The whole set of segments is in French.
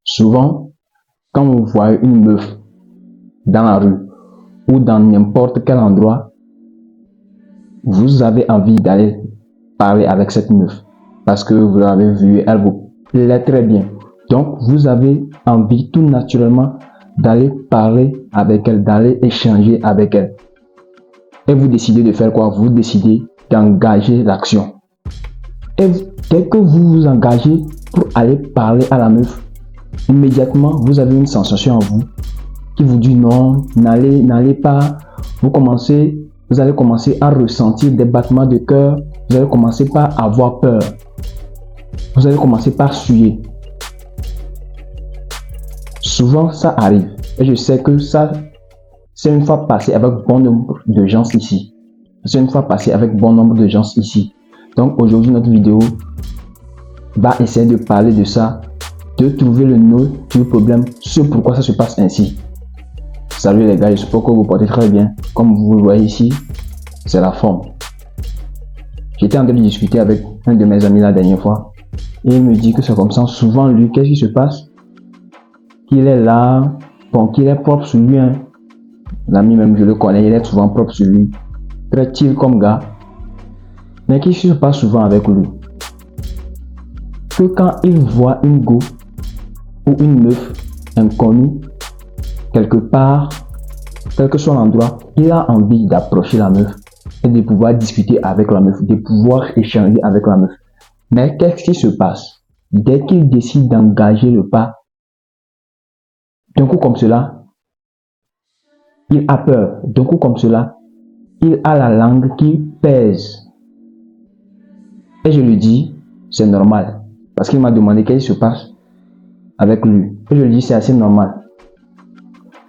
Souvent, quand vous voyez une meuf dans la rue ou dans n'importe quel endroit, vous avez envie d'aller parler avec cette meuf parce que vous l'avez vue, elle vous plaît très bien. Donc, vous avez envie tout naturellement d'aller parler avec elle, d'aller échanger avec elle. Et vous décidez de faire quoi? Vous décidez d'engager l'action. Et dès que vous vous engagez pour aller parler à la meuf, immédiatement, vous avez une sensation en vous qui vous dit non, n'allez pas. Vous allez commencer à ressentir des battements de cœur. Vous allez commencer par avoir peur. Vous allez commencer par suer. Souvent, ça arrive. Et je sais que ça, c'est une fois passé avec bon nombre de gens ici. C'est une fois passé avec bon nombre de gens ici. Donc aujourd'hui, notre vidéo va essayer de parler de ça, de trouver le nœud du problème, ce pourquoi ça se passe ainsi. Salut les gars, j'espère que vous portez très bien. Comme vous le voyez ici, c'est la forme. J'étais en train de discuter avec un de mes amis la dernière fois. Et il me dit que c'est comme ça. Souvent, lui, qu'est-ce qui se passe? Qu'il est là, bon, qu'il est propre sur lui. L'ami même, je le connais, il est souvent propre sur lui. Très chill comme gars. Mais qu'est-ce qui se passe souvent avec lui? Que quand il voit une go ou une meuf inconnue, quelque part, quel que soit l'endroit, il a envie d'approcher la meuf et de pouvoir discuter avec la meuf, de pouvoir échanger avec la meuf. Mais qu'est-ce qui se passe? Dès qu'il décide d'engager le pas, d'un coup comme cela, il a peur. D'un coup comme cela, il a la langue qui pèse. Et je lui dis, c'est normal. Parce qu'il m'a demandé qu'est-ce qui se passe avec lui. Et je lui dis, c'est assez normal.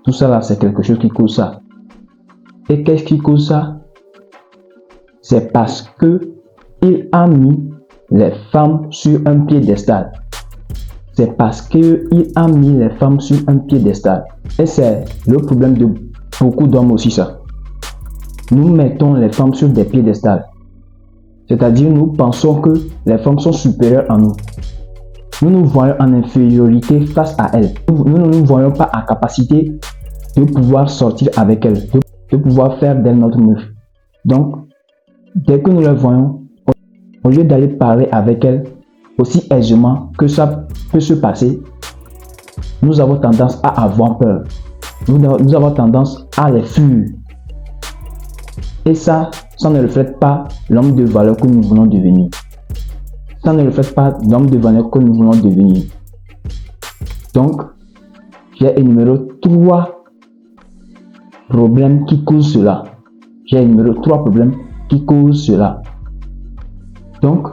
Tout ça là, c'est quelque chose qui cause ça. Et qu'est-ce qui cause ça? C'est parce que il a mis les femmes sur un piédestal. C'est parce qu'il a mis les femmes sur un piédestal. Et c'est le problème de beaucoup d'hommes aussi ça. Nous mettons les femmes sur des piédestals. C'est-à-dire nous pensons que les femmes sont supérieures à nous. Nous nous voyons en infériorité face à elles. Nous ne nous voyons pas en capacité de pouvoir sortir avec elles, de pouvoir faire d'elles notre meuf. Donc, dès que nous les voyons, au lieu d'aller parler avec elles aussi aisément que ça peut se passer, nous avons tendance à avoir peur. Nous avons tendance à les fuir. Et ça ne reflète pas l'homme de valeur que nous voulons devenir. Ça ne reflète pas l'homme de valeur que nous voulons devenir. Donc, j'ai énuméré 3 problèmes qui causent cela. J'ai énuméré 3 problèmes qui causent cela. Donc,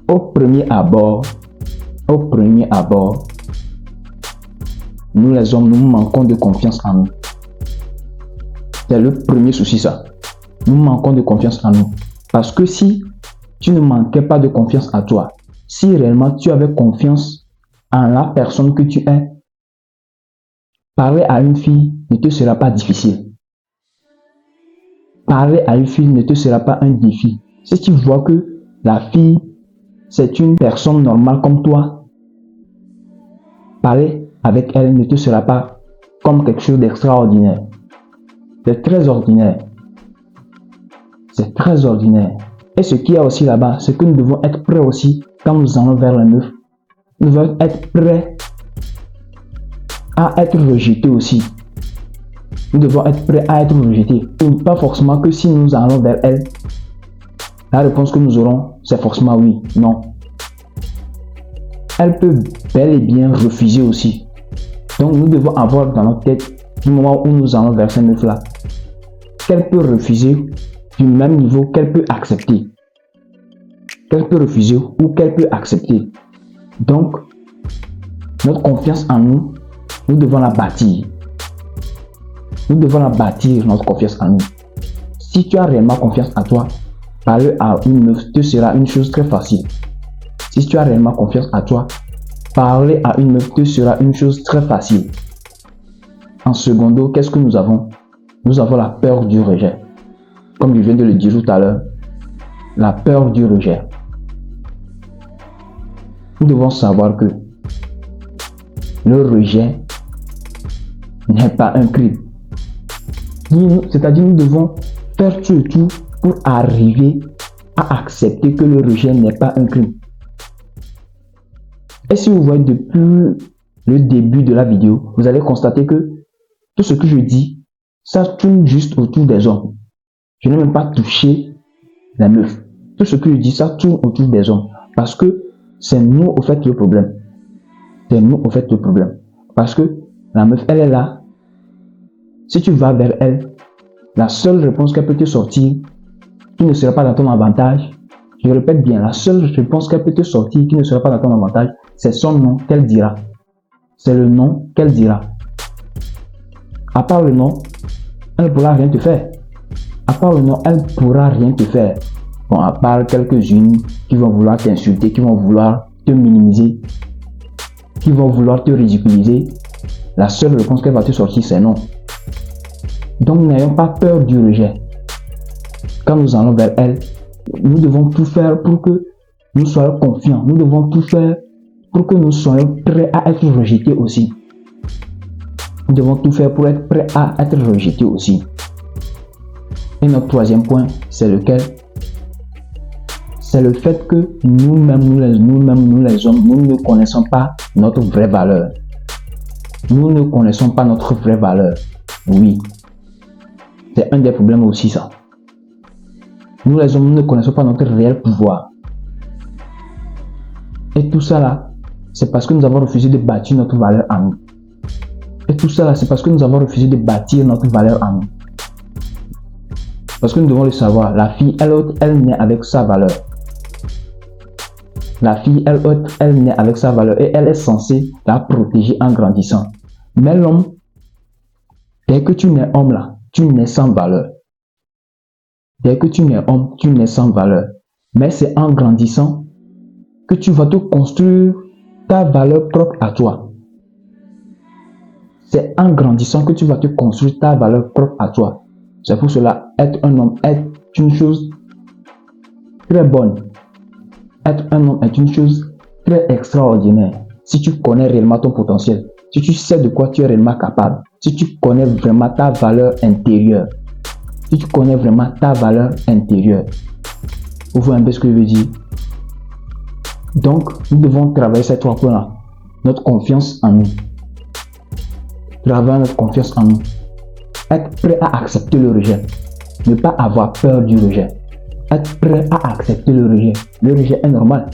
au premier abord, nous les hommes, nous manquons de confiance en nous. C'est le premier souci ça. Nous manquons de confiance en nous. Parce que si tu ne manquais pas de confiance en toi, si réellement tu avais confiance en la personne que tu es, parler à une fille ne te sera pas difficile. Parler à une fille ne te sera pas un défi. Si tu vois que la fille, c'est une personne normale comme toi, parler avec elle ne te sera pas comme quelque chose d'extraordinaire. C'est très ordinaire. C'est très ordinaire. Et ce qu'il y a aussi là-bas, c'est que nous devons être prêts aussi quand nous allons vers la meuf. Nous devons être prêts à être rejetés aussi. Nous devons être prêts à être rejetés. Pas forcément que si nous allons vers elle, la réponse que nous aurons, c'est forcément oui. Non. Elle peut bel et bien refuser aussi. Donc nous devons avoir dans notre tête, du moment où nous allons vers cette meuf-là, qu'elle peut refuser du même niveau qu'elle peut accepter. Qu'elle peut refuser ou qu'elle peut accepter. Donc, notre confiance en nous, nous devons la bâtir. Nous devons la bâtir, notre confiance en nous. Si tu as réellement confiance en toi, parler à une meuf te sera une chose très facile. Si tu as réellement confiance en toi, parler à une meuf te sera une chose très facile. En secondo, qu'est-ce que nous avons? Nous avons la peur du rejet. Comme je viens de le dire tout à l'heure, la peur du rejet. Nous devons savoir que le rejet n'est pas un crime. C'est-à-dire nous devons faire tout et tout pour arriver à accepter que le rejet n'est pas un crime. Et si vous voyez depuis le début de la vidéo, vous allez constater que tout ce que je dis, ça tourne juste autour des hommes. Je n'ai même pas touché la meuf. Tout ce que je dis, ça tourne autour des hommes. Parce que c'est nous au fait le problème. C'est nous au fait le problème. Parce que la meuf, elle est là. Si tu vas vers elle, la seule réponse qu'elle peut te sortir, qui ne sera pas dans ton avantage, je répète bien, la seule réponse qu'elle peut te sortir, qui ne sera pas dans ton avantage, c'est son nom qu'elle dira. C'est le nom qu'elle dira. À part le nom, elle ne pourra rien te faire. À part le nom, elle ne pourra rien te faire. Bon, à part quelques-unes qui vont vouloir t'insulter, qui vont vouloir te minimiser, qui vont vouloir te ridiculiser, la seule réponse qu'elle va te sortir, c'est non. Donc, n'ayons pas peur du rejet. Quand nous allons vers elle, nous devons tout faire pour que nous soyons confiants. Nous devons tout faire pour que nous soyons prêts à être rejetés aussi. Nous devons tout faire pour être prêts à être rejetés aussi. Et notre troisième point, c'est lequel? C'est le fait que nous-mêmes, nous les hommes, nous ne connaissons pas notre vraie valeur. Nous ne connaissons pas notre vraie valeur. Oui. C'est un des problèmes aussi, ça. Nous les hommes, nous ne connaissons pas notre réel pouvoir. Et tout ça là, c'est parce que nous avons refusé de bâtir notre valeur en nous. Et tout ça là, c'est parce que nous avons refusé de bâtir notre valeur en nous. Parce que nous devons le savoir, la fille, elle naît avec sa valeur. La fille, elle naît avec sa valeur et elle est censée la protéger en grandissant. Mais l'homme, dès que tu nais homme là, tu nais sans valeur. Dès que tu nais homme, tu nais sans valeur. Mais c'est en grandissant que tu vas te construire ta valeur propre à toi. C'est en grandissant que tu vas te construire ta valeur propre à toi. C'est pour cela, être un homme est une chose très bonne. Être un homme est une chose très extraordinaire. Si tu connais réellement ton potentiel, si tu sais de quoi tu es réellement capable, si tu connais vraiment ta valeur intérieure, si tu connais vraiment ta valeur intérieure. Vous voyez un peu ce que je veux dire? Donc, nous devons travailler ces trois points-là. Notre confiance en nous. Travailler notre confiance en nous. Être prêt à accepter le rejet. Ne pas avoir peur du rejet. Être prêt à accepter le rejet. Le rejet est normal.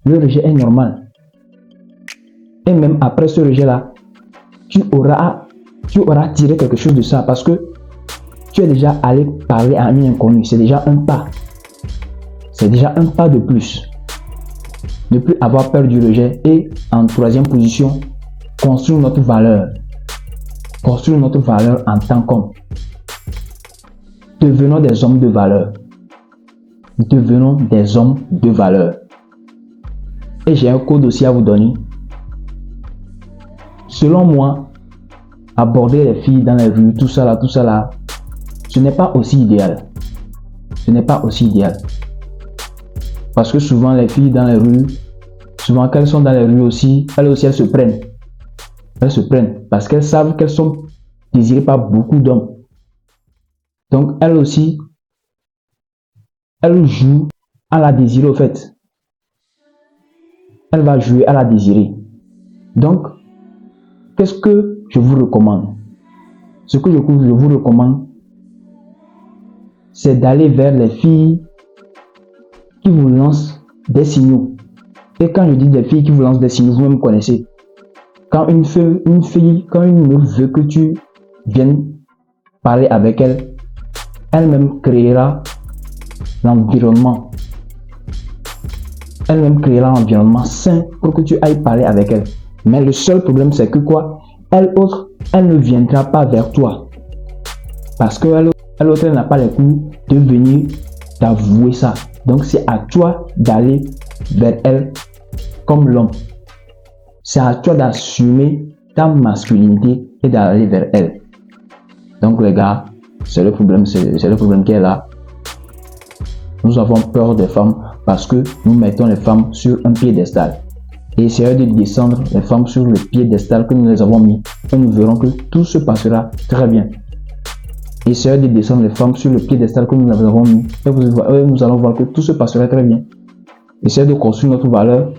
Le rejet est normal. Et même après ce rejet-là, tu auras tiré quelque chose de ça parce que tu es déjà allé parler à un inconnu. C'est déjà un pas. C'est déjà un pas de plus. Ne plus avoir peur du rejet. Et en troisième position, construire notre valeur. Construire notre valeur en tant qu'homme. Devenons des hommes de valeur. Devenons des hommes de valeur. Et j'ai un code aussi à vous donner. Selon moi, aborder les filles dans les rues, tout ça là, ce n'est pas aussi idéal. Ce n'est pas aussi idéal. Parce que souvent les filles dans les rues, souvent quand elles sont dans les rues aussi, elles se prennent. Elles se prennent parce qu'elles savent qu'elles sont désirées par beaucoup d'hommes. Donc elles aussi, elles jouent à la désirer au fait. Elle va jouer à la désirer. Donc, qu'est-ce que je vous recommande? Ce que je vous recommande, c'est d'aller vers les filles qui vous lancent des signaux. Et quand je dis des filles qui vous lancent des signaux, vous me connaissez. Quand une meuf veut que tu viennes parler avec elle, elle-même créera l'environnement. Elle-même créera l'environnement sain pour que tu ailles parler avec elle. Mais le seul problème, c'est que quoi? Elle ne viendra pas vers toi. Parce qu'elle elle n'a pas les coups de venir t'avouer ça. Donc c'est à toi d'aller vers elle comme l'homme. C'est à toi d'assumer ta masculinité et d'aller vers elle. Donc les gars, c'est le problème qui est là. Nous avons peur des femmes parce que nous mettons les femmes sur un piédestal. et essayez de descendre les femmes sur le piédestal que nous les avons mis et nous verrons que tout se passera très bien. Essayez de descendre les femmes sur le piédestal que nous les avons mis et nous allons voir que tout se passera très bien. Essayez de construire notre valeur,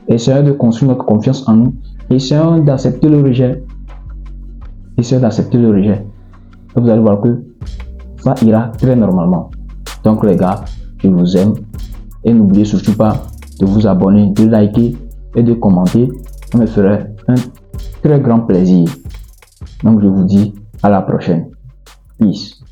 essayez de construire notre confiance en nous, essayons d'accepter le rejet. Essayez d'accepter le rejet et vous allez voir que ça ira très normalement. Donc les gars, je vous aime et n'oubliez surtout pas de vous abonner, de liker et de commenter. Ça me ferait un très grand plaisir. Donc je vous dis à la prochaine. Peace.